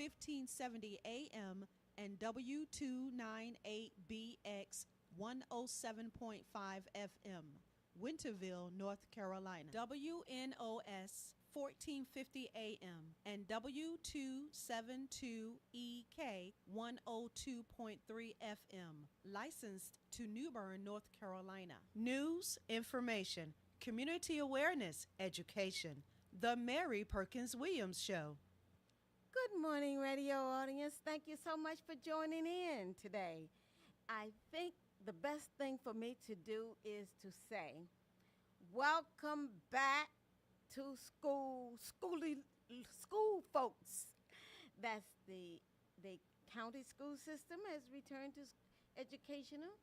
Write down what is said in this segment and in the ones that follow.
1570 AM and W298BX 107.5 FM, Winterville, North Carolina. WNOS 1450 AM and W272EK 102.3 FM, licensed to New Bern, North Carolina. News, information, community awareness, education. The Mary Perkins-Williams Show. Good morning, radio audience. Thank you so much for joining in today. I think the best thing for me to do is to say, welcome back to school folks. That's the county school system has returned to educational.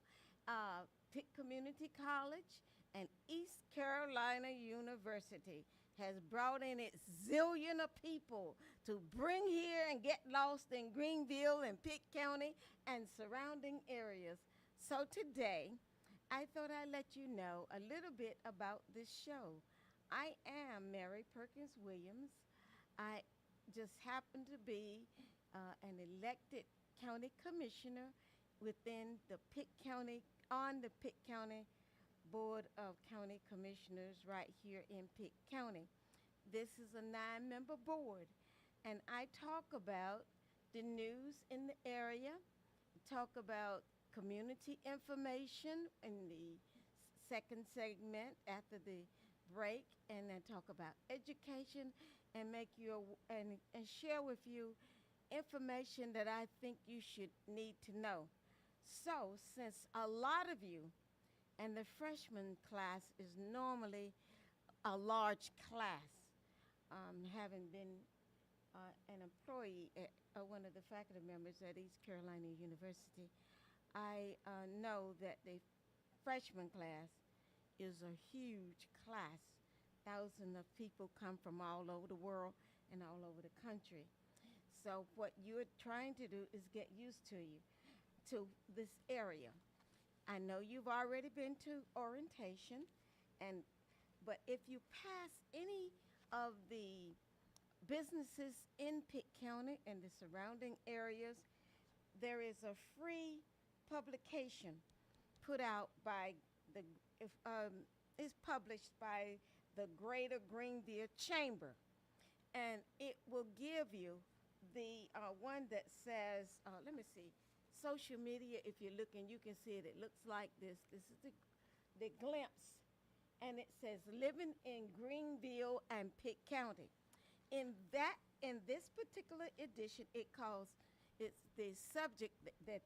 Pitt Community College and East Carolina University has brought in its zillion of people to bring here and get lost in Greenville and Pitt County and surrounding areas. So today, I thought I'd let you know a little bit about this show. I am Mary Perkins-Williams. I just happen to be an elected county commissioner within the Pitt County, on the Pitt County Board of County Commissioners right here in Pitt County. This is a 9-member board, and I talk about the news in the area, talk about community information in the second segment after the break, and then talk about education and make you and share with you information that I think you should need to know. So since a lot of you, and the freshman class is normally a large class, having been an employee at one of the faculty members at East Carolina University, I know that the freshman class is a huge class. Thousands of people come from all over the world and all over the country. So what you're trying to do is get used to this area. I know you've already been to orientation, but if you pass any of the businesses in Pitt County and the surrounding areas, there is a free publication put out by it's published by the Greater Greenville Chamber, and it will give you the one that says, let me see, social media. If you're looking, you can see it. It looks like this. This is the glimpse, and it says living in Greenville and Pitt County. In this particular edition, it's the subject that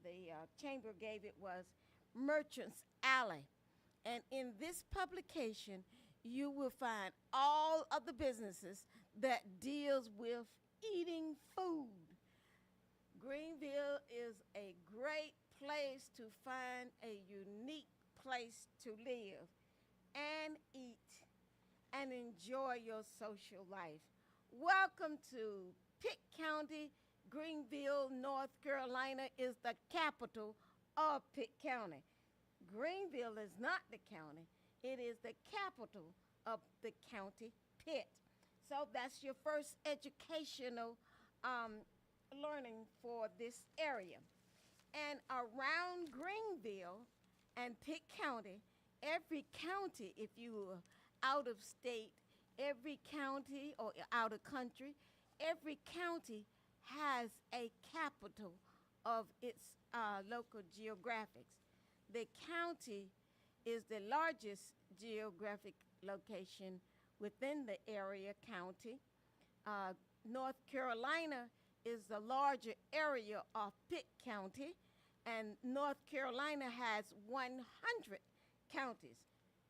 the chamber gave it was Merchants Alley. And in this publication, you will find all of the businesses that deals with eating food. Greenville is a great place to find a unique place to live and eat and enjoy your social life. Welcome to Pitt County. Greenville, North Carolina is the capital of Pitt County. Greenville is not the county. It is the capital of the county Pitt. So that's your first educational learning for this area. And around Greenville and Pitt County, every county, if you are out of state, every county or out of country, every county has a capital of its local geographics. The county is the largest geographic location within the area county. North Carolina is the larger area of Pitt County, and North Carolina has 100 counties.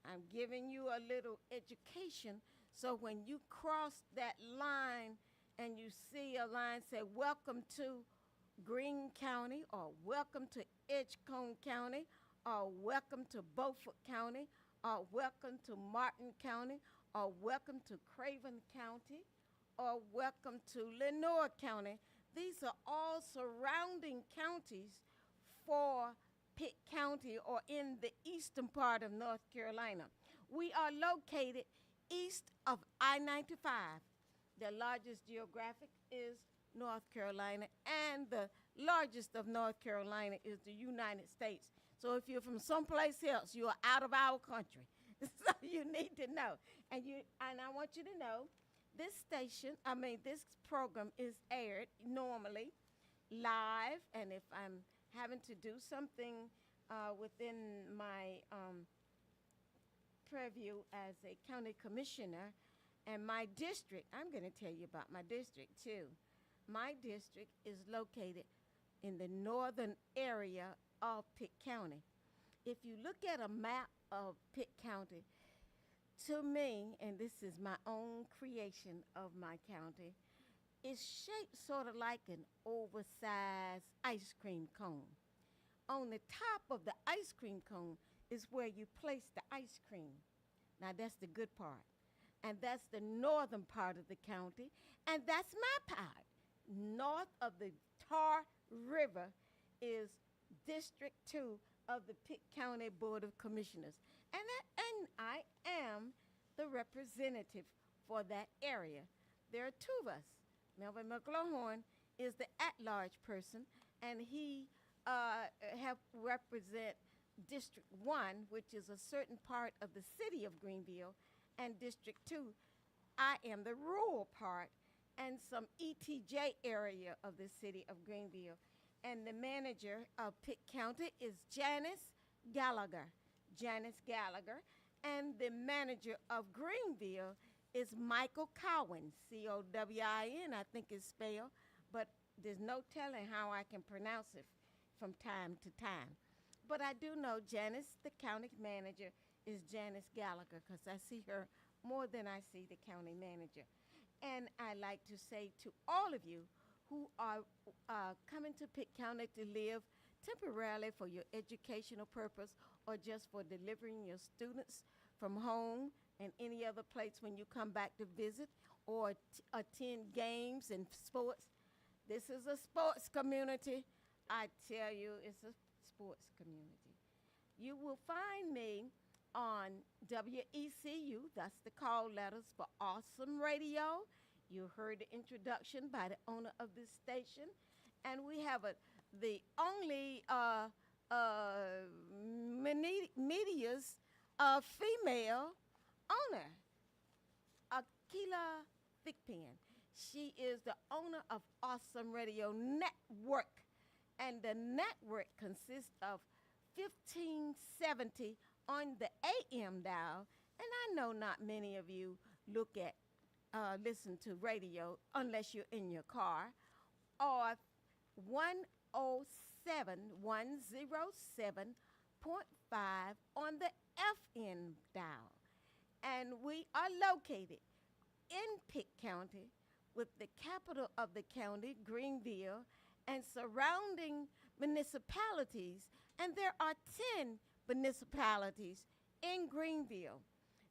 I'm giving you a little education, so when you cross that line and you see a line say, welcome to Greene County, or welcome to Edgecombe County, or welcome to Beaufort County, or welcome to Martin County, or welcome to Craven County, or welcome to Lenoir County. These are all surrounding counties for Pitt County, or in the eastern part of North Carolina. We are located east of I-95. The largest geographic is North Carolina, and the largest of North Carolina is the United States. So if you're from someplace else, you are out of our country. So you need to know. And I want you to know this program is aired normally live, and if I'm having to do something within my purview as a county commissioner and my district, I'm going to tell you about my district too. My district is located in the northern area of Pitt County. If you look at a map of Pitt County, to me, and this is my own creation of my county, it's shaped sort of like an oversized ice cream cone. On the top of the ice cream cone is where you place the ice cream. Now that's the good part. And that's the northern part of the county, and that's my part. North of the Tar River is District 2 of the Pitt County Board of Commissioners. And I am the representative for that area. There are two of us. Melvin McLaughlin is the at-large person, and he represent District 1, which is a certain part of the city of Greenville, and District 2, I am the rural part and some ETJ area of the city of Greenville. And the manager of Pitt County is Janice Gallagher. Janice Gallagher. And the manager of Greenville is Michael Cowan, Cowin, I think it's spelled, but there's no telling how I can pronounce it from time to time. But I do know Janice, the county manager, is Janice Gallagher, because I see her more than I see the county manager. And I like to say to all of you who are coming to Pitt County to live temporarily for your educational purpose or just for delivering your students from home and any other place when you come back to visit or attend games and sports. This is a sports community. I tell you, it's a sports community. You will find me on WECU, that's the call letters for Awesome Radio. You heard the introduction by the owner of this station. And we have the only media's female owner, Akila Thickpen. She is the owner of Awesome Radio Network. And the network consists of 1570 on the AM dial. And I know not many of you listen to radio unless you're in your car, or 107.5 on the FN dial. And we are located in Pitt County with the capital of the county, Greenville, and surrounding municipalities. And there are 10 municipalities in Greenville.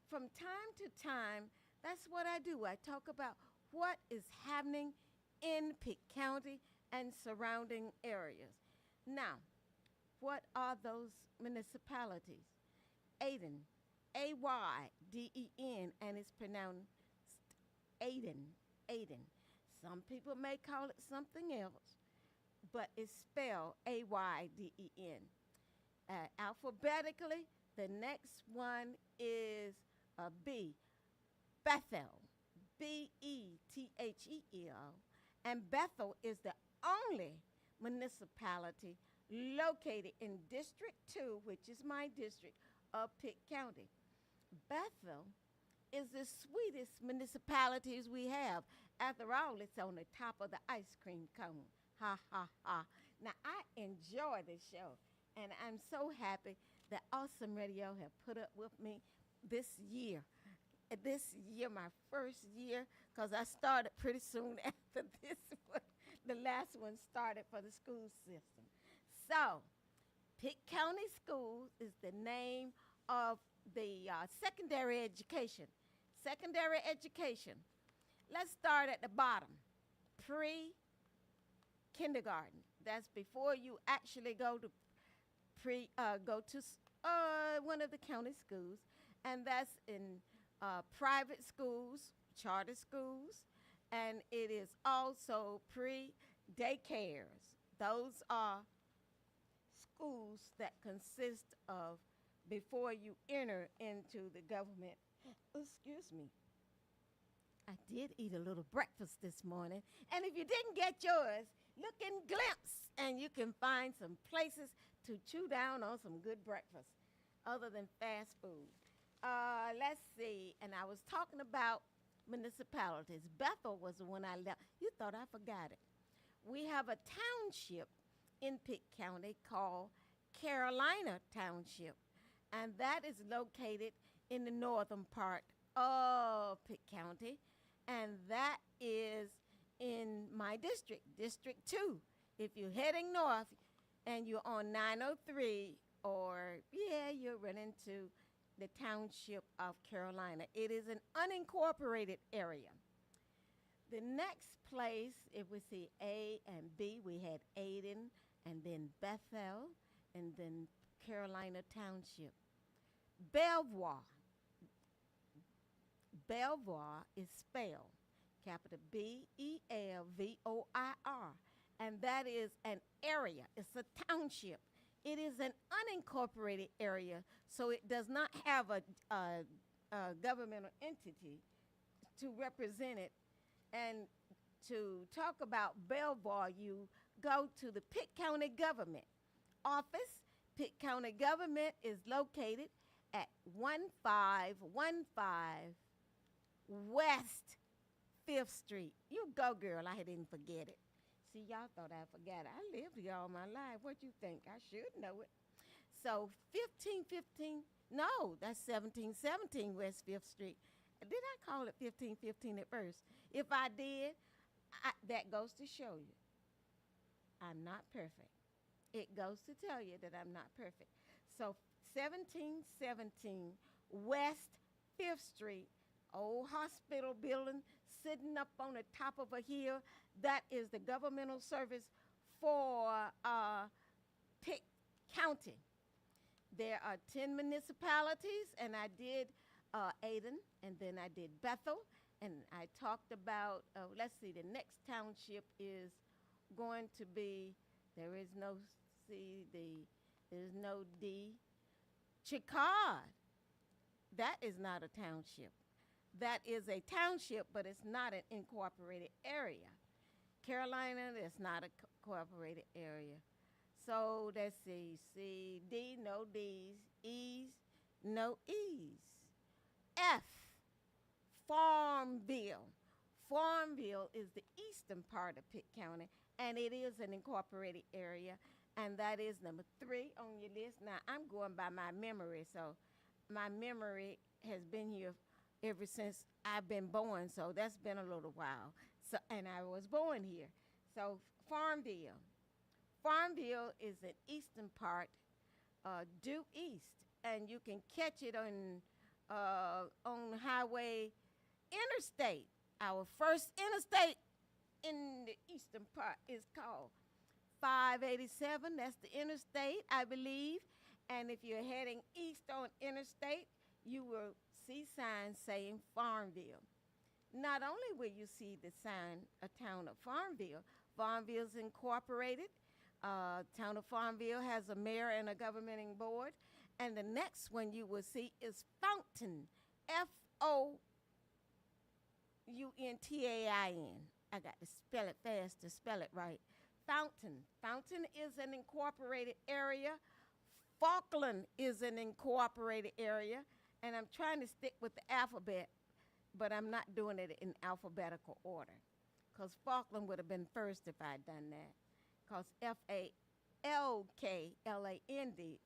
From time to time, that's what I do. I talk about what is happening in Pitt County and surrounding areas. Now, what are those municipalities? Aden, Ayden, and it's pronounced Aden. Some people may call it something else, but it's spelled Ayden. Alphabetically, the next one is B, Bethel, Bethel. And Bethel is the only municipality located in District 2, which is my district, of Pitt County. Bethel is the sweetest municipalities we have. After all, it's on the top of the ice cream cone. Ha, ha, ha. Now, I enjoy this show, and I'm so happy that Awesome Radio have put up with me this year. This year, my first year, because I started pretty soon after this one. The last one started for the school system. So, Pitt County Schools is the name of the secondary education. Secondary education. Let's start at the bottom. Pre-kindergarten. That's before you actually go to one of the county schools, and that's in private schools, charter schools, and it is also pre-daycares. Those are schools that consist of before you enter into the government. Excuse me. I did eat a little breakfast this morning, and if you didn't get yours, look in Glimpse, and you can find some places to chew down on some good breakfast other than fast food. Let's see, and I was talking about municipalities. Bethel was the one I left. You thought I forgot it. We have a township in Pitt County called Carolina Township, and that is located in the northern part of Pitt County, and that is in my district, District 2. If you're heading north and you're on 903, or you're running to the township of Carolina. It is an unincorporated area. The next place, if we see A and B, we had Aden, and then Bethel, and then Carolina Township. Belvoir. Belvoir is spelled capital Belvoir, and that is an area. It's a township. It is an unincorporated area, so it does not have a governmental entity to represent it. And to talk about Belvoir, you go to the Pitt County Government Office. Pitt County Government is located at 1515 West 5th Street. You go, girl. I didn't forget it. See, y'all thought I forgot it. I lived here all my life. What you think? I should know it. So 1515, no, that's 1717 West 5th Street. Did I call it 1515 at first? If I did, that goes to show you I'm not perfect. It goes to tell you that I'm not perfect. So 1717 West 5th Street, old hospital building sitting up on the top of a hill. That is the governmental service for Pitt County. There are 10 municipalities, and I did Aden, and then I did Bethel, and I talked about, let's see, the next township is going to be, there is no C, there's no D, Chicard. That is not a township. That is a township, but it's not an incorporated area. Carolina, that's not a incorporated area. So let's see, C, D, no D's, E's, no E's. F, Farmville. Farmville is the eastern part of Pitt County, and it is an incorporated area, and that is number 3 on your list. Now, I'm going by my memory, so my memory has been here ever since I've been born, so that's been a little while. So, and I was born here. So Farmville. Farmville is an eastern part, due east, and you can catch it on Highway Interstate. Our first interstate in the eastern part is called 587. That's the interstate, I believe. And if you're heading east on interstate, you will see signs saying Farmville. Not only will you see the sign, a town of Farmville, Farmville's incorporated. Town of Farmville has a mayor and a governing board. And the next one you will see is Fountain, Fountain. I got to spell it fast to spell it right. Fountain. Fountain is an incorporated area. Falkland is an incorporated area. And I'm trying to stick with the alphabet, but I'm not doing it in alphabetical order, because Falkland would have been first if I'd done that, because Falkland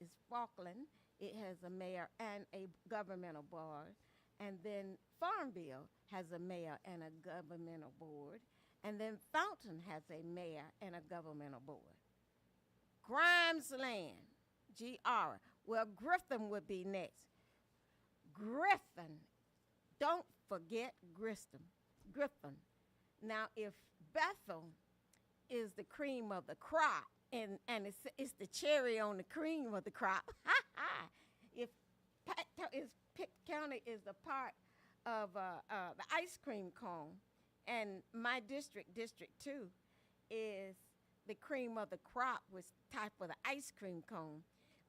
is Falkland. It has a mayor and a governmental board. And then Farmville has a mayor and a governmental board. And then Fountain has a mayor and a governmental board. Grimesland, GR. Well, Griffin would be next. Griffin. Don't forget Griffin. Now, if Bethel is the cream of the crop, and it's the cherry on the cream of the crop, if Pitt County is the part of the ice cream cone, And my district, District 2, is the cream of the crop, which type of the ice cream cone.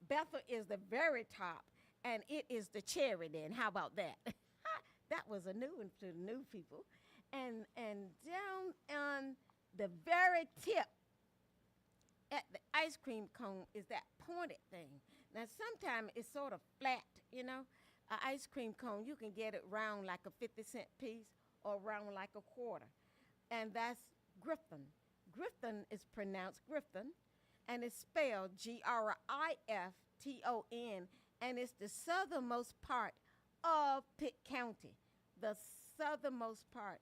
Bethel is the very top, and it is the cherry then. How about that? That was a new one to the new people. And down on the very tip at the ice cream cone is that pointed thing. Now, sometimes it's sort of flat, you know. An ice cream cone, you can get it round like a 50-cent piece or round like a quarter. And that's Griffin. Griffin is pronounced Griffin, and it's spelled Grifton, and it's the southernmost part of Pitt County, the southernmost part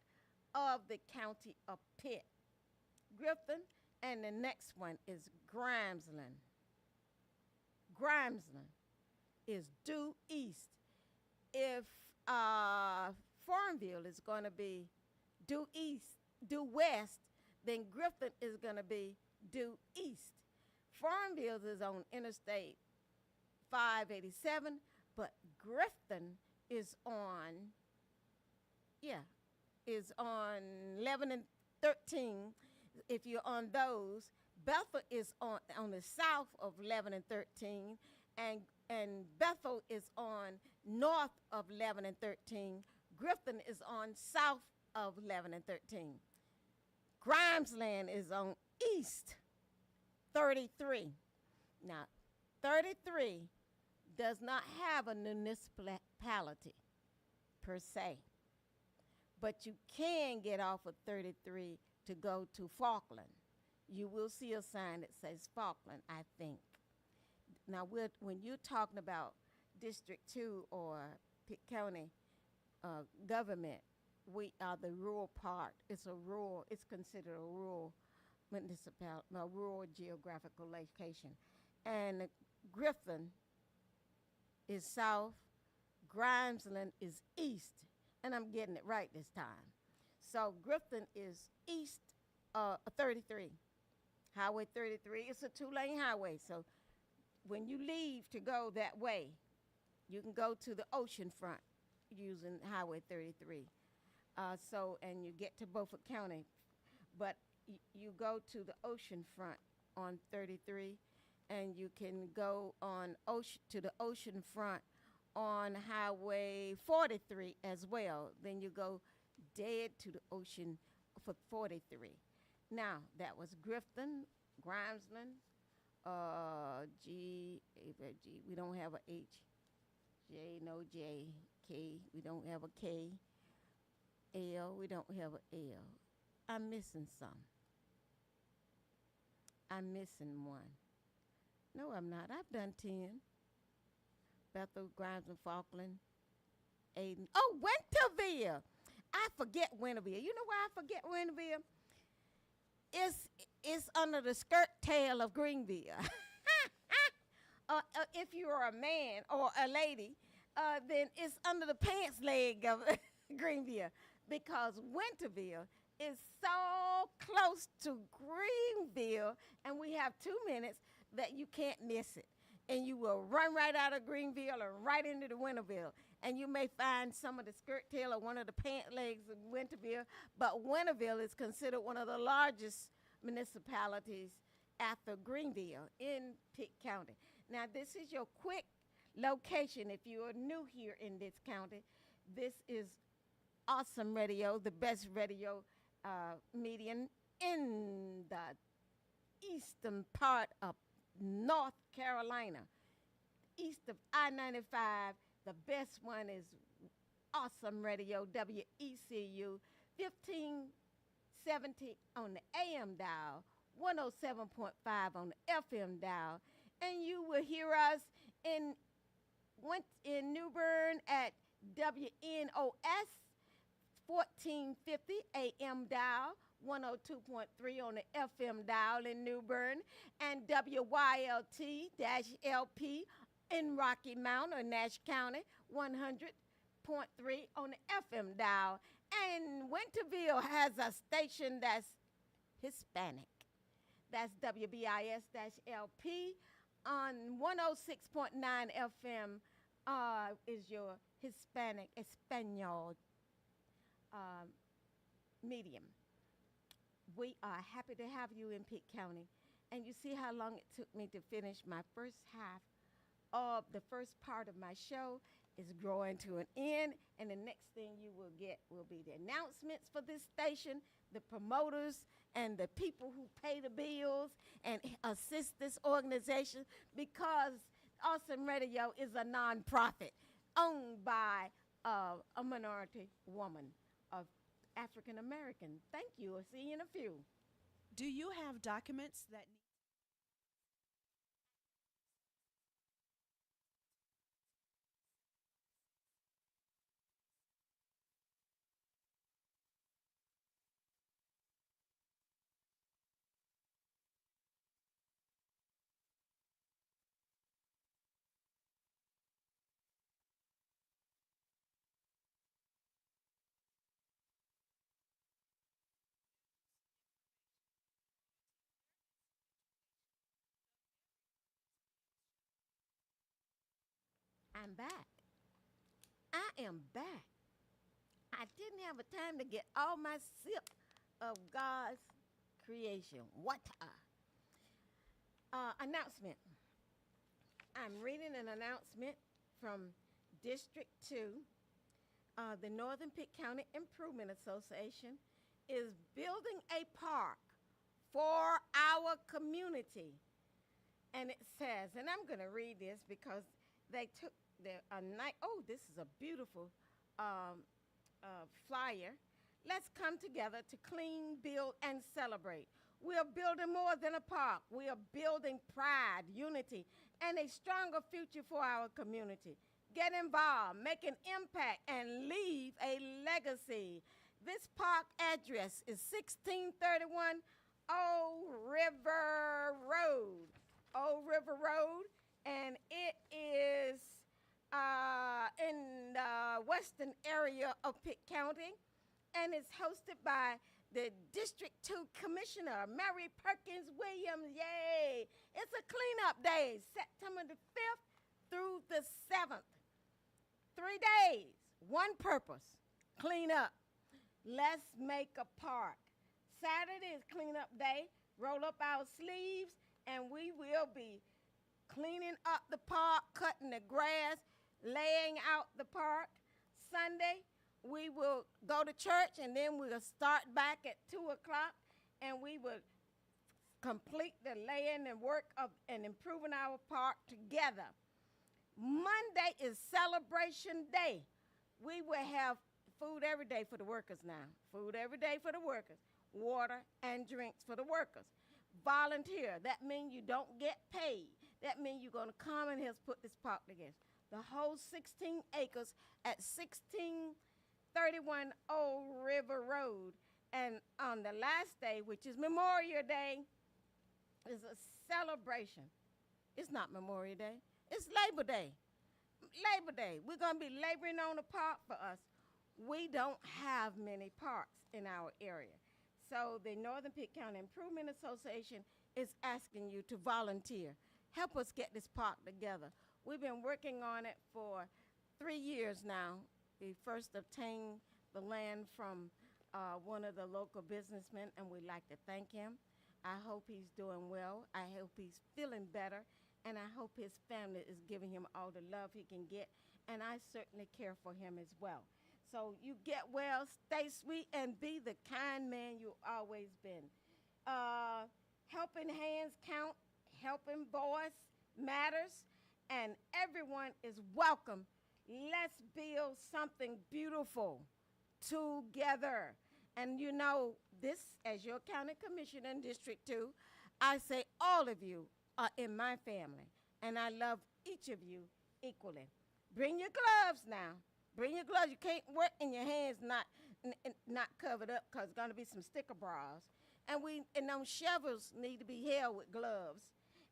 of the county of Pitt. Griffin, and the next one is Grimesland. Grimesland is due east. If Farmville is going to be due east, due west, then Griffin is going to be due east. Farmville is on Interstate 587, but Griffin is on, is on 11 and 13. If you're on those, Bethel is on the south of 11 and 13, and Bethel is on north of 11 and 13. Griffin is on south of 11 and 13. Grimesland is on east 33. Now, 33 does not have a municipality per se, but you can get off of 33 to go to Falkland. You will see a sign that says Falkland, I think. Now, when you're talking about District 2 or Pitt County government, we are the rural part. It's considered a rural municipality, a rural geographical location. And Griffin is south, Grimesland is east, and I'm getting it right this time. So Griffin is east 33. Highway 33, it's a 2-lane highway. So when you leave to go that way, you can go to the ocean front using Highway 33. And you get to Beaufort County, but you go to the ocean front on 33, and you can go to the ocean front on Highway 43 as well. Then you go dead to the ocean for 43. Now, that was Griffin, Grimesland, we don't have a H, J, no J, K, we don't have a K, L, we don't have a L. I'm missing some. I'm missing one. No, I'm not. I've done 10. Bethel, Grimesland, Falkland, Aden. Oh, Winterville. I forget Winterville. You know why I forget Winterville? It's under the skirt tail of Greenville. If you are a man or a lady, then it's under the pants leg of Greenville, because Winterville is so close to Greenville, and we have 2 minutes that you can't miss it. And you will run right out of Greenville and right into the Winterville. And you may find some of the skirt tail or one of the pant legs of Winterville, but Winterville is considered one of the largest municipalities after Greenville in Pitt County. Now, this is your quick location if you are new here in this county. This is Awesome Radio, the best radio medium in the eastern part of North Carolina. East of I-95, the best one is Awesome Radio, WECU, 1570 on the AM dial, 107.5 on the FM dial. And you will hear us in New Bern at WNOS, 1450 AM dial, 102.3 on the FM dial in New Bern, and WYLT-LP in Rocky Mount or Nash County, 100.3 on the FM dial. And Winterville has a station that's Hispanic. That's WBIS-LP on 106.9 FM is your Hispanic, Espanol medium. We are happy to have you in Pitt County. And you see how long it took me to finish my first half of the first part of my show is growing to an end. And the next thing you will get will be the announcements for this station, the promoters, and the people who pay the bills and assist this organization because Awesome Radio is a nonprofit owned by a minority woman of African American. Thank you. I'll see you in a few. Do you have documents that need I'm back. I am back. I didn't have a time to get all my sip of God's creation. What announcement. I'm reading an announcement from District 2. The Northern Pitt County Improvement Association is building a park for our community. And it says, and I'm going to read this because they took a night. Oh, this is a beautiful flyer. Let's come together to clean, build, and celebrate. We are building more than a park. We are building pride, unity, and a stronger future for our community. Get involved, make an impact, and leave a legacy. This park address is 1631 Old River Road. Old River Road, and it is in the western area of Pitt County, and it's hosted by the District 2 Commissioner, Mary Perkins-Williams. Yay! It's a cleanup day, September the 5th through the 7th. 3 days, one purpose, clean up. Let's make a park. Saturday is cleanup day. Roll up our sleeves, and we will be cleaning up the park, cutting the grass, laying out the park. Sunday, we will go to church, and then we'll start back at 2 o'clock, and we will complete the laying and work of and improving our park together. Monday is celebration day. We will have food every day for the workers now. Food every day for the workers. Water and drinks for the workers. Volunteer. That means you don't get paid. That means you're going to come and help put this park together. The whole 16 acres at 1631 Old River Road. And on the last day, which is Memorial Day, is a celebration. It's not Memorial Day. It's Labor Day. Labor Day. We're going to be laboring on a park for us. We don't have many parks in our area. So the Northern Pitt County Improvement Association is asking you to volunteer. Help us get this park together. We've been working on it for 3 years now. We first obtained the land from one of the local businessmen, and we'd like to thank him. I hope he's doing well. I hope he's feeling better, and I hope his family is giving him all the love he can get, and I certainly care for him as well. So you get well, stay sweet, and be the kind man you've always been. Helping hands count, helping voice matters, and everyone is welcome. Let's build something beautiful together. And you know, this, as your county commissioner in District 2, I say all of you are in my family, and I love each of you equally. Bring your gloves now. Bring your gloves. You can't work in your hands not covered up because there's going to be some sticker bras. And those shovels need to be held with gloves.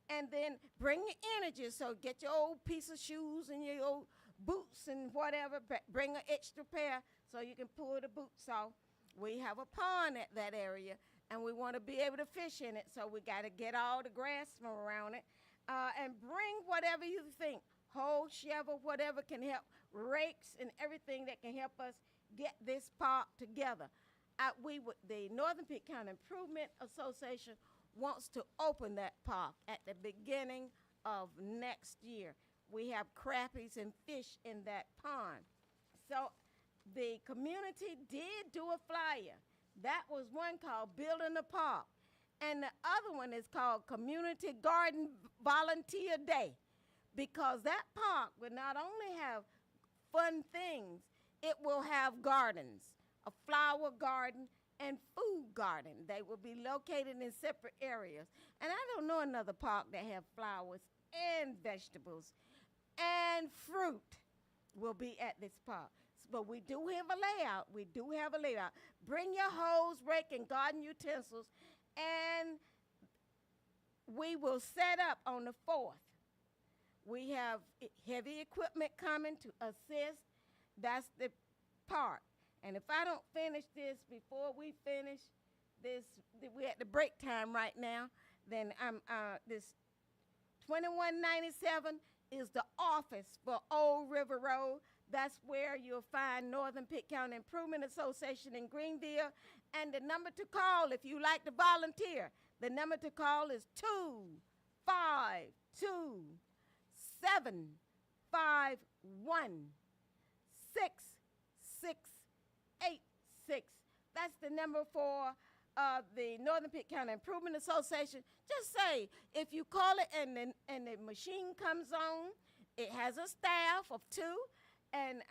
And then bring your energy. So get your old piece of shoes and your old boots and whatever. Bring an extra pair so you can pull the boots off. We have a pond at that area, and we want to be able to fish in it. So we got to get all the grass from around it. And bring whatever you think. Hoe, shovel, whatever can help. Rakes and everything that can help us get this park together. the Northern Pitt County Improvement Association wants to open that park at the beginning of next year. We have crappies and fish in that pond. So the community did do a flyer. That was one called Building the Park. And the other one is called Community Garden Volunteer Day, because that park will not only have fun things, it will have gardens, a flower garden and food garden. They will be located in separate areas. And I don't know another park that have flowers and vegetables and fruit will be at this park. But we do have a layout. We do have a layout. Bring your hose, rake, and garden utensils, and we will set up on the 4th. We have heavy equipment coming to assist. That's the part. And if I don't finish this before we finish this, we're at the break time right now, then this 2197 is the office for Old River Road. That's where you'll find Northern Pitt County Improvement Association in Greenville. And the number to call if you like to volunteer, the number to call is 252-751-6686. That's the number for the Northern Pitt County Improvement Association. Just say, if you call it and the machine comes on, it has a staff of 2, and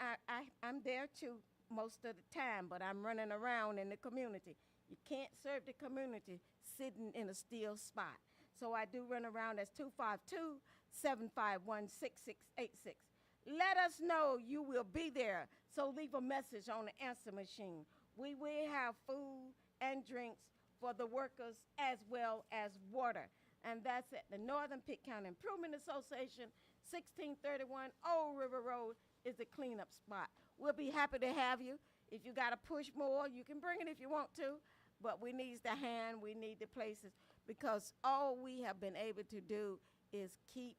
I'm there too most of the time, but I'm running around in the community. You can't serve the community sitting in a still spot. So I do run around. That's 252-751-6686. Let us know you will be there. So leave a message on the answer machine. We will have food and drinks for the workers as well as water. And that's at the Northern Pitt County Improvement Association, 1631 Old River Road is the cleanup spot. We'll be happy to have you. If you got to push more, you can bring it if you want to. But we need the hand, we need the places, because all we have been able to do is keep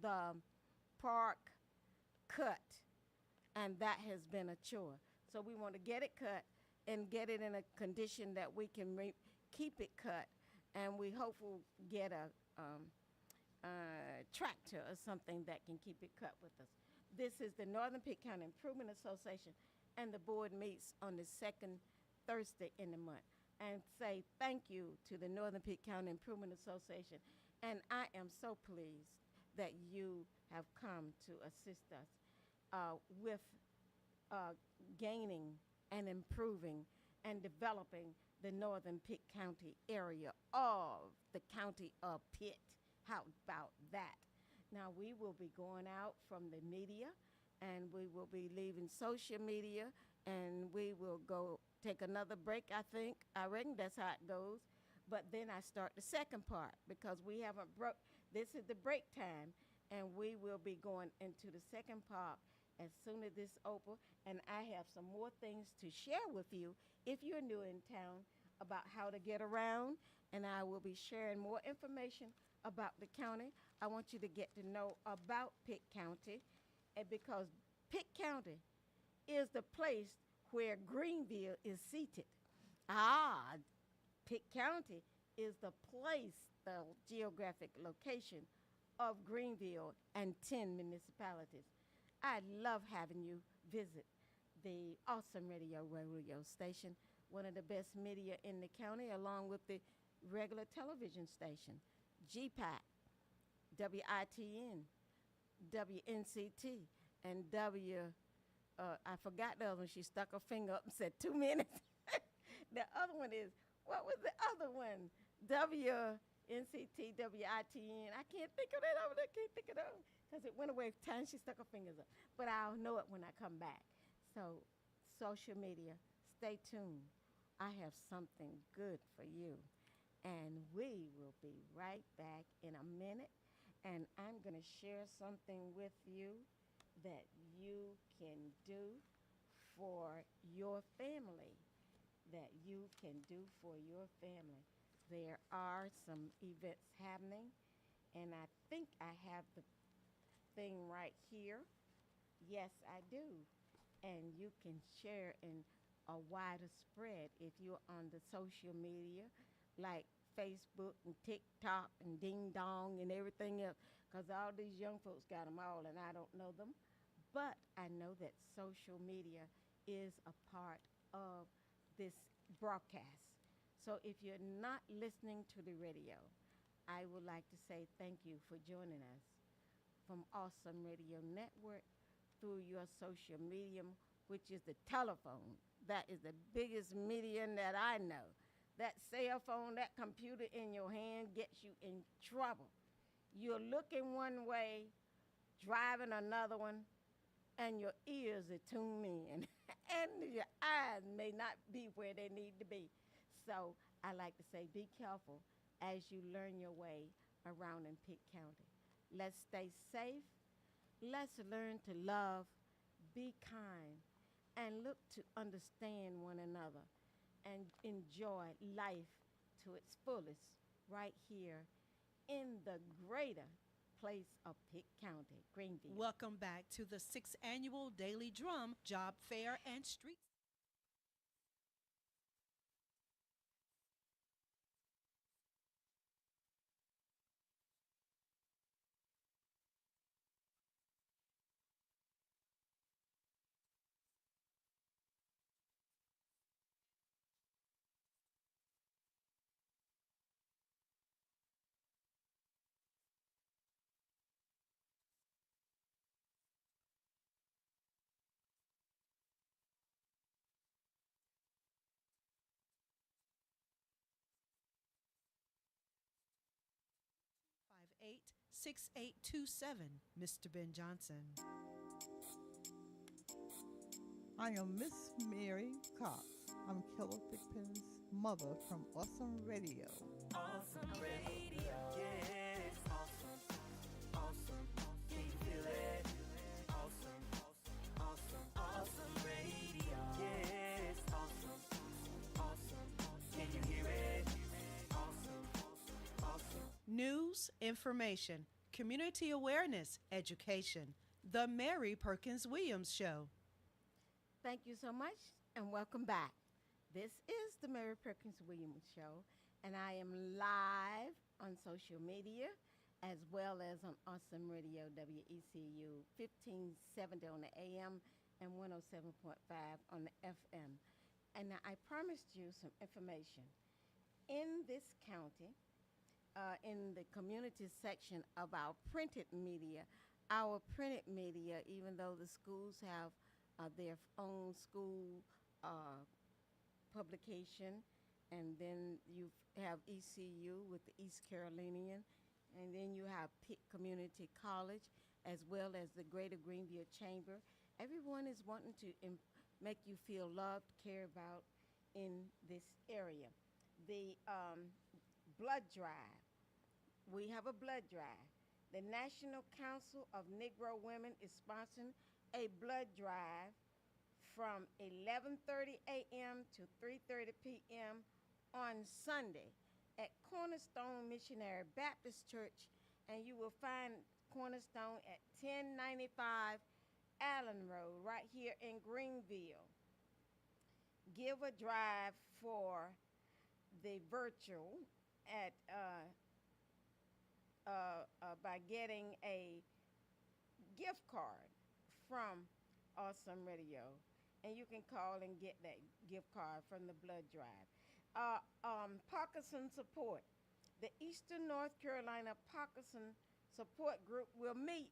the park cut, and that has been a chore. So we want to get it cut and get it in a condition that we can keep it cut, and we hope we'll get a tractor or something that can keep it cut with us. This is the Northern Pitt County Improvement Association, and the board meets on the second Thursday in the month. And say thank you to the Northern Pitt County Improvement Association. And I am so pleased that you have come to assist us with gaining and improving and developing the Northern Pitt County area of the county of Pitt. How about that? Now, we will be going out from the media, and we will be leaving social media, and we will go take another break, I think. I reckon that's how it goes. But then I start the second part, because we haven't this is the break time, and we will be going into the second part as soon as this open. And I have some more things to share with you if you're new in town about how to get around, and I will be sharing more information about the county. I want you to get to know about Pitt County, and because Pitt County is the place where Greenville is seated. Pitt County is the place, the geographic location of Greenville and 10 municipalities. I love having you visit the awesome radio station, one of the best media in the county, along with the regular television station, GPAC, WITN, WNCT, and I forgot the other one. She stuck her finger up and said 2 minutes. The other one is, what was the other one? WNCT, WITN. I can't think of that over there. Can't think of that because it went away time she stuck her fingers up. But I'll know it when I come back. So, social media, stay tuned. I have something good for you. And we will be right back in a minute. And I'm going to share something with you that you can do for your family, that you can do for your family. There are some events happening, and I think I have the thing right here. Yes, I do. And you can share in a wider spread if you're on the social media like Facebook and TikTok and Ding Dong and everything else. Because all these young folks got them all and I don't know them. But I know that social media is a part of this broadcast. So if you're not listening to the radio, I would like to say thank you for joining us from Awesome Radio Network through your social medium, which is the telephone. That is the biggest medium that I know. That cell phone, that computer in your hand gets you in trouble. You're looking one way, driving another one, and your ears are tuned in, and your eyes may not be where they need to be. So I like to say, be careful as you learn your way around in Pitt County. Let's stay safe. Let's learn to love, be kind, and look to understand one another and enjoy life to its fullest right here in the greater place of Pitt County, Greenville. Welcome back to the 6th Annual Daily Drum Job Fair and Street. Five eight 6827, Mr. Ben Johnson. I am Miss Mary Cox. I'm Keller Pickpen's mother from Awesome Radio. Awesome radio, yes, awesome, awesome, can you feel it? Awesome, awesome, awesome radio, yes, awesome, awesome, can you hear it? Awesome, awesome. News, information, community awareness, education. The Mary Perkins-Williams Show. Thank you so much and welcome back. This is the Mary Perkins-Williams Show, and I am live on social media as well as on Awesome Radio, WECU 1570 on the AM and 107.5 on the FM. And I promised you some information. In this county, in the community section of our printed media, even though the schools have their own school publication, and then you have ECU with the East Carolinian, and then you have Pitt Community College, as well as the Greater Greenville Chamber. Everyone is wanting to make you feel loved, cared about in this area. The blood drive. We have a blood drive. The National Council of Negro Women is sponsoring a blood drive from 11:30 a.m. to 3:30 p.m. on Sunday at Cornerstone Missionary Baptist Church, and you will find Cornerstone at 1095 Allen Road right here in Greenville. Give a drive for the virtual at by getting a gift card from Awesome Radio, and you can call and get that gift card from the blood drive. Parkinson support. The Eastern North Carolina Parkinson Support Group will meet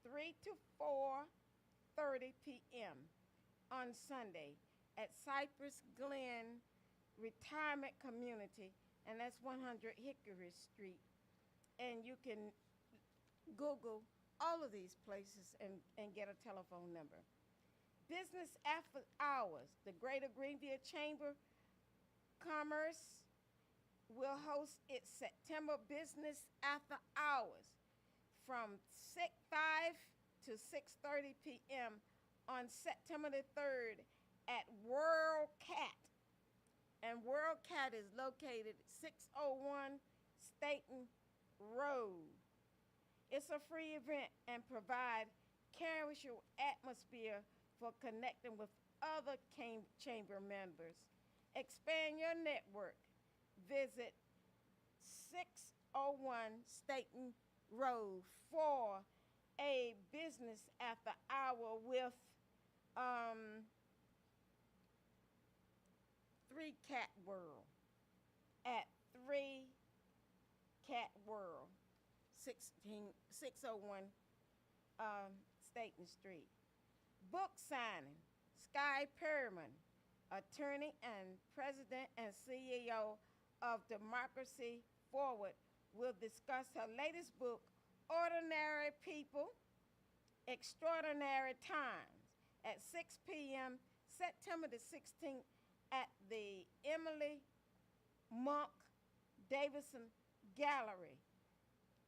3 to 4:30 p.m. on Sunday at Cypress Glen Retirement Community, and that's 100 Hickory Street. And you can Google all of these places and get a telephone number. Business after hours. The Greater Greenville Chamber Commerce will host its September Business After Hours from 5 to 6:30 p.m. on September the 3rd at World Cat. And World Cat is located at 601 Staten Road. It's a free event and provide casual atmosphere for connecting with other chamber members. Expand your network. Visit 601 Staten Road for a business after hour with 3 Cat World at 3 Cat World, 601 Staten Street. Book signing. Sky Perriman, attorney and president and CEO of Democracy Forward, will discuss her latest book, Ordinary People, Extraordinary Times, at 6 p.m. September the 16th at the Emily Monk Davidson Gallery,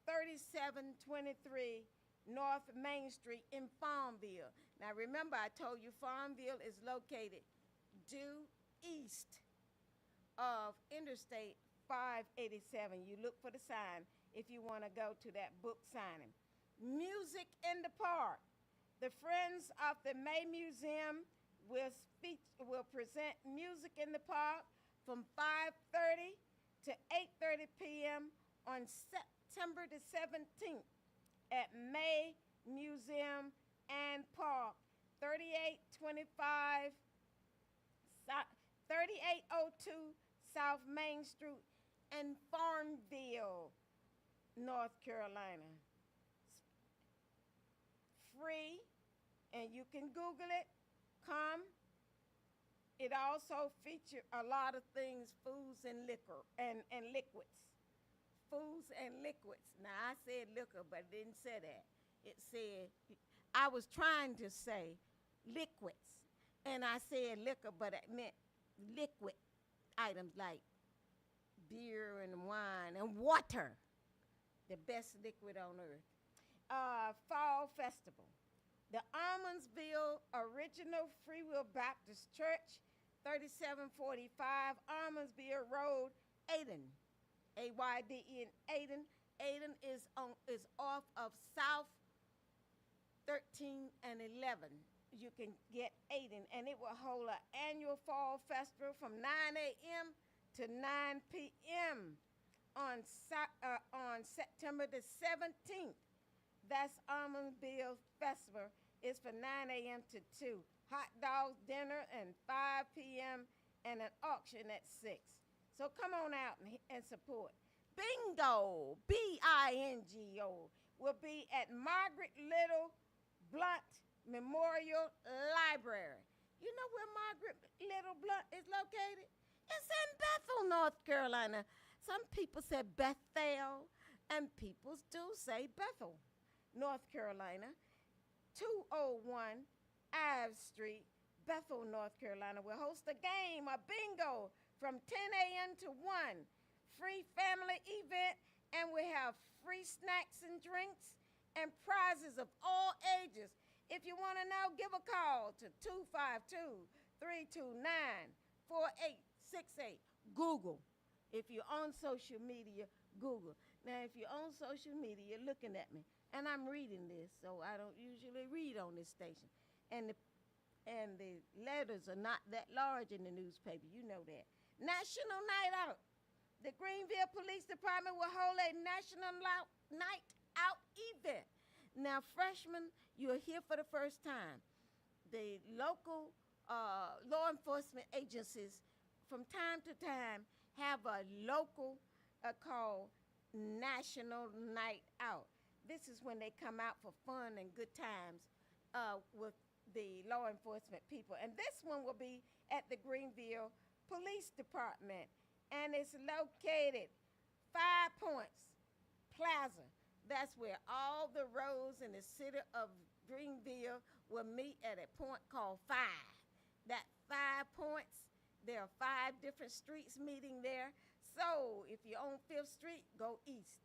3723 North Main Street in Farmville. Now remember, I told you Farmville is located due east of Interstate 587. You look for the sign if you want to go to that book signing. Music in the Park. The Friends of the May Museum will present Music in the Park from 5:30 to 8:30 p.m. on September the 17th at May Museum and Park, 3802 South Main Street in Farmville, North Carolina. Free, and you can Google it. Come. It also features a lot of things, foods and liquor and liquids. Foods and liquids. Now I said liquor, but it didn't say that. It said, I was trying to say liquids, and I said liquor, but it meant liquid items like beer and wine and water, the best liquid on earth. Fall Festival. The Almondsville Original Free Will Baptist Church, 3745 Almondsville Road, Aden. A-Y-D-E-N, Aden. Aden is off of South 13 and 11. You can get Aden, and it will hold an annual fall festival from 9 a.m. to 9 p.m. on September the 17th. That's Almondsville Festival. It's for 9 a.m. to 2. Hot dogs, dinner, and 5 p.m. and an auction at 6. So come on out and support. Bingo, B-I-N-G-O, will be at Margaret Little Blunt Memorial Library. You know where Margaret Little Blunt is located? It's in Bethel, North Carolina. Some people say Bethel, and people do say Bethel, North Carolina. 201 Ives Street, Bethel, North Carolina, will host a game, a bingo, from 10 a.m. to 1. Free family event, and we have free snacks and drinks and prizes of all ages. If you want to know, give a call to 252-329-4868. Google. If you're on social media, Google. Now, if you're on social media, you're looking at me, and I'm reading this, so I don't usually read on this station. And the letters are not that large in the newspaper. You know that. National Night Out. The Greenville Police Department will hold a National Night Out event. Now, freshmen, you're here for the first time. The local law enforcement agencies, from time to time, have a local called National Night Out. This is when they come out for fun and good times with the law enforcement people. And this one will be at the Greenville Police Department. And it's located 5 Points Plaza. That's where all the roads in the city of Greenville will meet at a point called 5. That 5 Points, there are 5 different streets meeting there. So if you're on 5th Street, go east.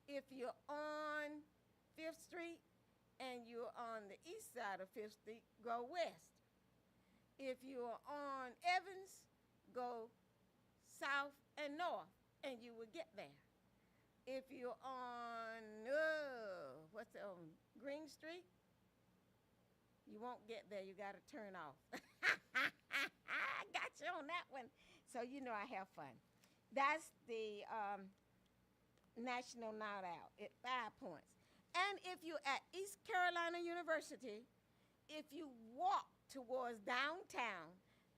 If you're on 5th Street and you're on the east side of 5th Street, go west. If you're on Evans, go south and north, and you will get there. If you're on Green Street, You won't get there. You got to turn off. I got you on that one. So you know I have fun. That's the National Night Out at 5 points. And if you're at East Carolina University, if you walk towards downtown,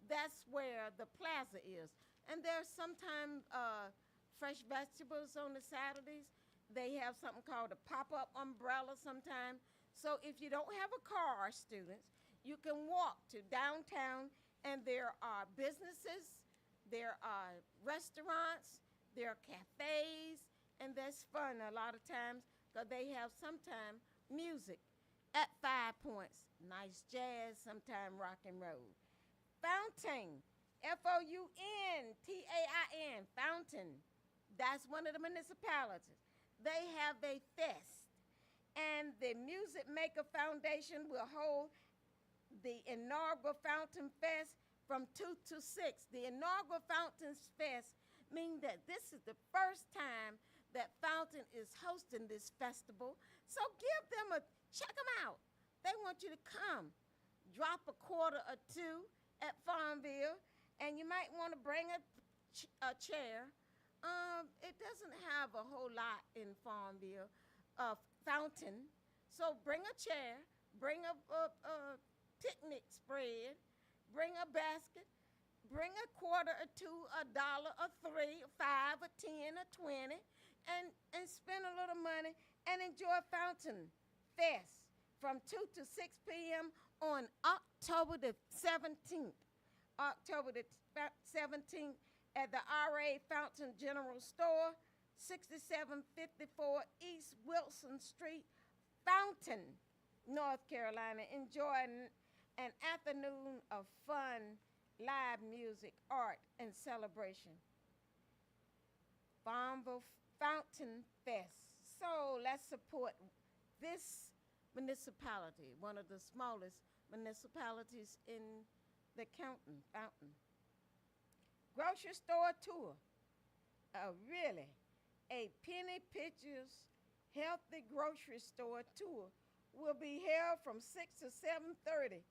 that's where the plaza is. And there's sometimes fresh vegetables on the Saturdays. They have something called a pop-up umbrella sometime. So if you don't have a car, students, you can walk to downtown, and there are businesses, there are restaurants, there are cafes, and that's fun a lot of times because they have sometime music at 5 points. Nice jazz, sometime rock and roll. Fountain, Fountain, Fountain. That's one of the municipalities. They have a fest. And the Music Maker Foundation will hold the inaugural Fountain Fest from 2 to 6. The inaugural Fountain Fest means that this is the first time that Fountain is hosting this festival. So check them out. They want you to come. Drop a quarter or two at Farmville, and you might want to bring a chair. It doesn't have a whole lot in Farmville. Fountain. So bring a chair, bring a picnic spread, bring a basket, bring a quarter or two, $1 or $3 or $5 or $10 or $20, and spend a little money and enjoy Fountain Fest from 2 to 6 p.m. on October the 17th. October the 17th at the R.A. Fountain General Store, 6754 East Wilson Street, Fountain, North Carolina. Enjoy an afternoon of fun, live music, art, and celebration. Farmville Fountain Fest. So let's support this municipality, one of the smallest municipalities in the county, Fountain. Grocery store tour. Really. A Penny Pictures Healthy Grocery Store tour will be held from 6 to 7:30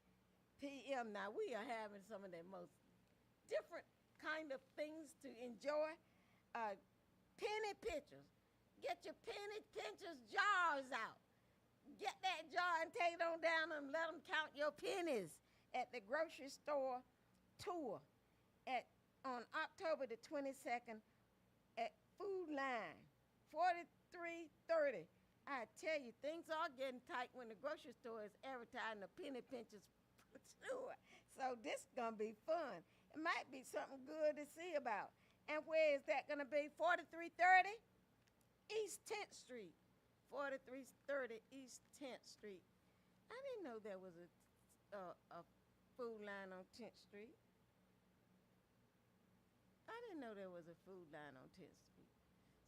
p.m. Now, we are having some of the most different kind of things to enjoy. Penny Pictures. Get your Penny Pictures jars out. Get that jar and take it on down and let them count your pennies at the grocery store tour on October the 22nd at Food Line, 4330. I tell you, things are getting tight when the grocery store is advertising the Penny Pinchers tour. So this is going to be fun. It might be something good to see about. And where is that going to be? 4330 East 10th Street. 4330 East 10th Street. I didn't know there was a Food Line on 10th Street. I didn't know there was a Food Line on 10th Street.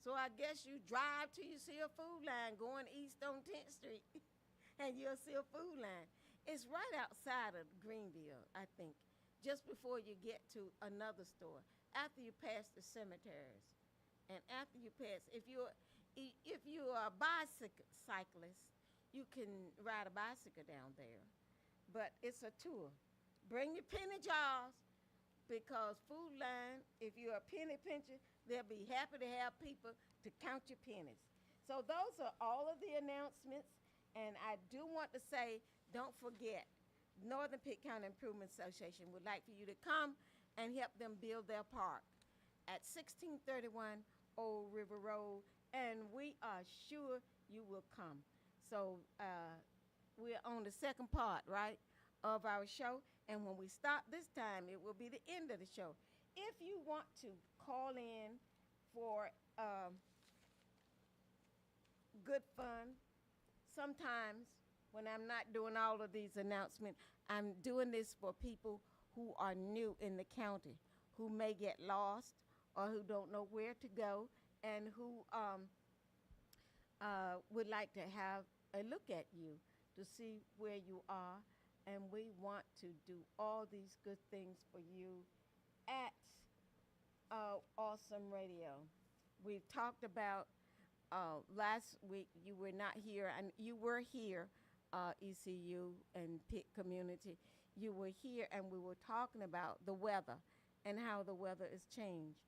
So I guess you drive till you see a Food Line going east on 10th Street, and you'll see a Food Line. It's right outside of Greenville, I think, just before you get to another store, after you pass the cemeteries. And after you pass, if you're a cyclist, you can ride a bicycle down there. But it's a tour. Bring your penny jars, because Food Line, if you're a penny pincher, they'll be happy to have people to count your pennies. So those are all of the announcements. And I do want to say, don't forget, Northern Pitt County Improvement Association would like for you to come and help them build their park at 1631 Old River Road. And we are sure you will come. So we're on the second part, right, of our show. And when we stop this time, it will be the end of the show. If you want to call in for good fun, sometimes when I'm not doing all of these announcements, I'm doing this for people who are new in the county, who may get lost or who don't know where to go, and who would like to have a look at you to see where you are. And we want to do all these good things for you at Awesome Radio. We've talked about last week, you were not here, and you were here ECU and Pitt community, you were here and we were talking about the weather and how the weather is changed.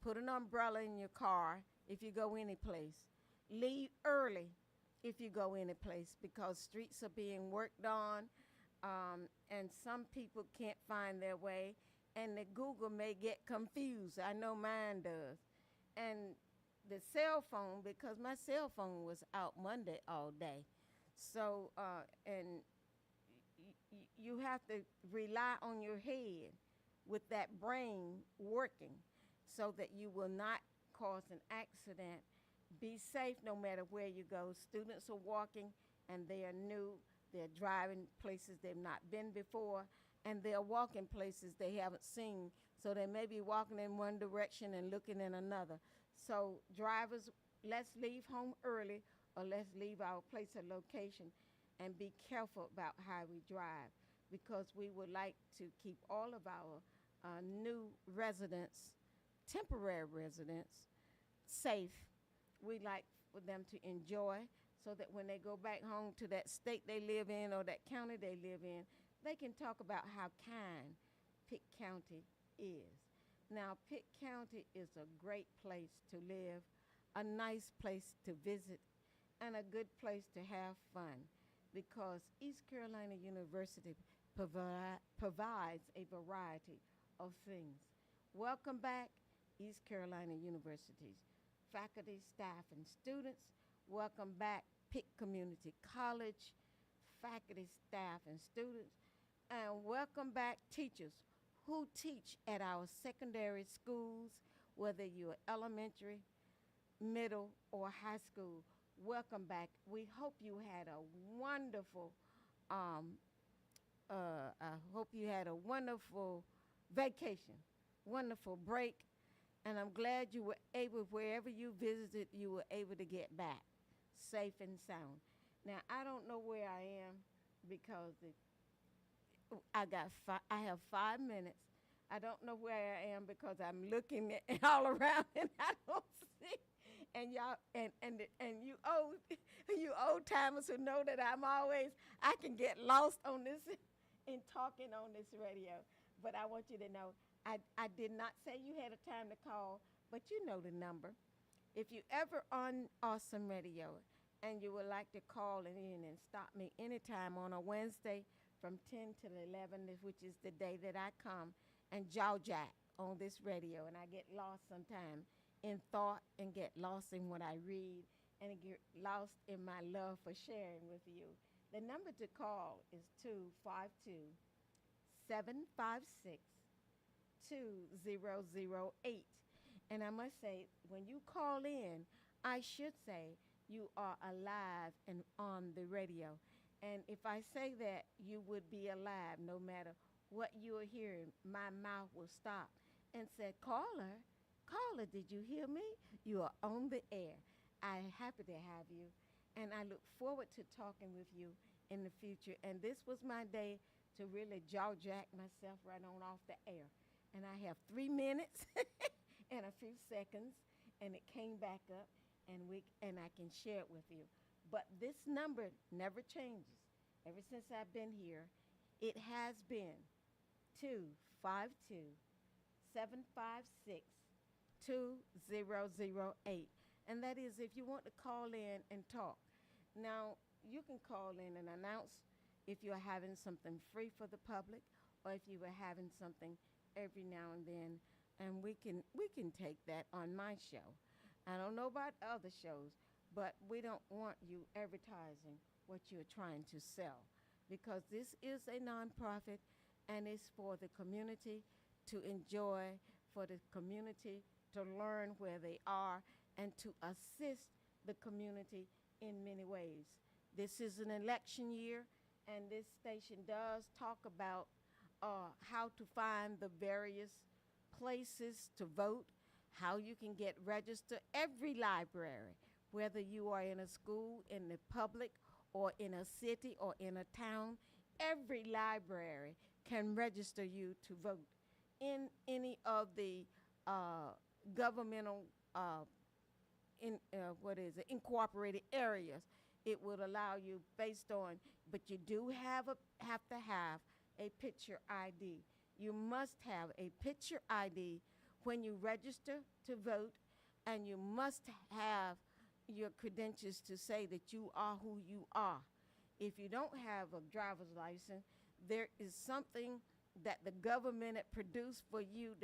Put an umbrella in your car if you go any place. Leave early if you go any place because streets are being worked on, and some people can't find their way, and the Google may get confused. I know mine does. And the cell phone, because my cell phone was out Monday all day. So, and you have to rely on your head with that brain working so that you will not cause an accident. Be safe no matter where you go. Students are walking and they are new. They're driving places they've not been before, and they're walking places they haven't seen. So they may be walking in one direction and looking in another. So drivers, let's leave home early, or let's leave our place of location and be careful about how we drive, because we would like to keep all of our new residents, temporary residents, safe. We like for them to enjoy so that when they go back home to that state they live in or that county they live in, they can talk about how kind Pitt County is. Now, Pitt County is a great place to live, a nice place to visit, and a good place to have fun, because East Carolina University provides a variety of things. Welcome back, East Carolina University's faculty, staff, and students. Welcome back, Pitt Community College, faculty, staff, and students. And welcome back, teachers who teach at our secondary schools, whether you're elementary, middle, or high school. Welcome back. We hope you had a wonderful, vacation, wonderful break, and I'm glad you were able, wherever you visited, you were able to get back safe and sound. Now, I don't know where I am because I have 5 minutes. I don't know where I am because I'm looking all around and I don't see. And y'all, and you old timers who know that I can get lost on this in talking on this radio. But I want you to know, I did not say you had a time to call, but you know the number. If you ever on Awesome Radio and you would like to call in and stop me anytime on a Wednesday from 10 to 11, which is the day that I come and jaw jack on this radio, and I get lost sometimes in thought and get lost in what I read and get lost in my love for sharing with you. The number to call is 252-756-2008. And I must say, when you call in, I should say you are alive and on the radio. And if I say that, you would be alive no matter what you are hearing. My mouth will stop and say, caller, did you hear me? You are on the air. I'm happy to have you, and I look forward to talking with you in the future. And this was my day to really jaw jack myself right on off the air. And I have 3 minutes and a few seconds, and it came back up, and I can share it with you. But this number never changes. Ever since I've been here, it has been 252-756-2008. And that is if you want to call in and talk. Now, you can call in and announce if you're having something free for the public, or if you were having something every now and then, and we can take that on my show. I don't know about other shows, but we don't want you advertising what you're trying to sell, because this is a nonprofit and it's for the community to enjoy, for the community to learn where they are, and to assist the community in many ways. This is an election year, and this station does talk about how to find the various places to vote, how you can get registered. Every library, whether you are in a school, in the public, or in a city, or in a town, every library can register you to vote in any of the governmental incorporated areas. it would allow you based on, but you do have to have a picture ID. You must have a picture ID when you register to vote, and you must have your credentials to say that you are who you are. If you don't have a driver's license, there is something that the government produced for you,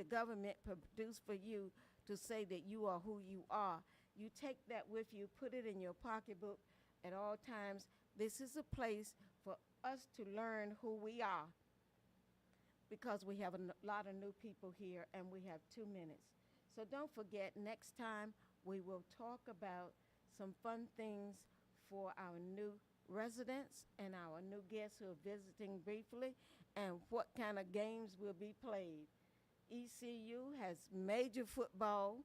to say that you are who you are. You take that with you, put it in your pocketbook at all times. This is a place for us to learn who we are, because we have a lot of new people here and we have 2 minutes. So don't forget, next time we will talk about some fun things for our new residents and our new guests who are visiting briefly, and what kind of games will be played. ECU has major football.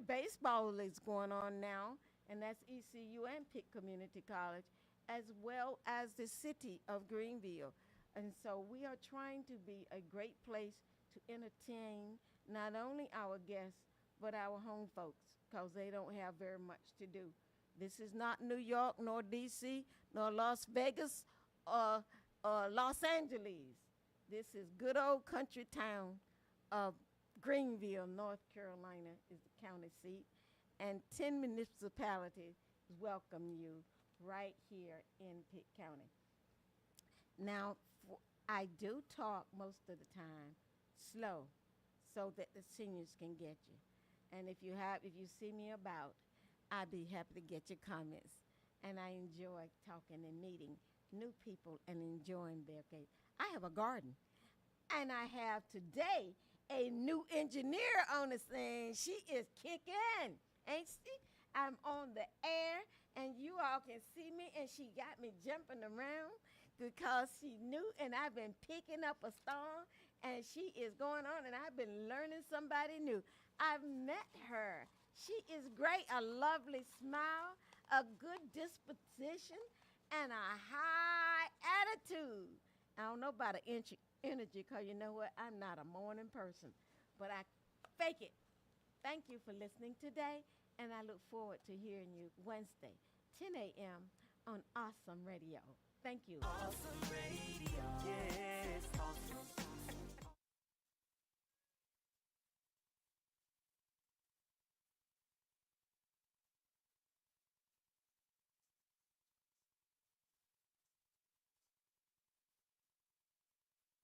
Baseball is going on now, and that's ECU and Pitt Community College, as well as the city of Greenville. And so we are trying to be a great place to entertain not only our guests, but our home folks, because they don't have very much to do. This is not New York, nor D.C., nor Las Vegas, or Los Angeles. This is good old country town of Greenville, North Carolina is the county seat, and 10 municipalities welcome you right here in Pitt County. Now, I do talk most of the time slow so that the seniors can get you. And if you see me about, I'd be happy to get your comments. And I enjoy talking and meeting new people and enjoying their case. I have a garden. And I have today a new engineer on the scene. She is kicking, ain't she? I'm on the air, and you all can see me, and she got me jumping around because she knew, and I've been picking up a song, and she is going on, and I've been learning somebody new. I've met her. She is great, a lovely smile, a good disposition, and a high attitude. I don't know about an energy, because you know what? I'm not a morning person, but I fake it. Thank you for listening today, and I look forward to hearing you Wednesday, 10 a.m. on Awesome Radio. Thank you. Awesome radio. Yes, awesome.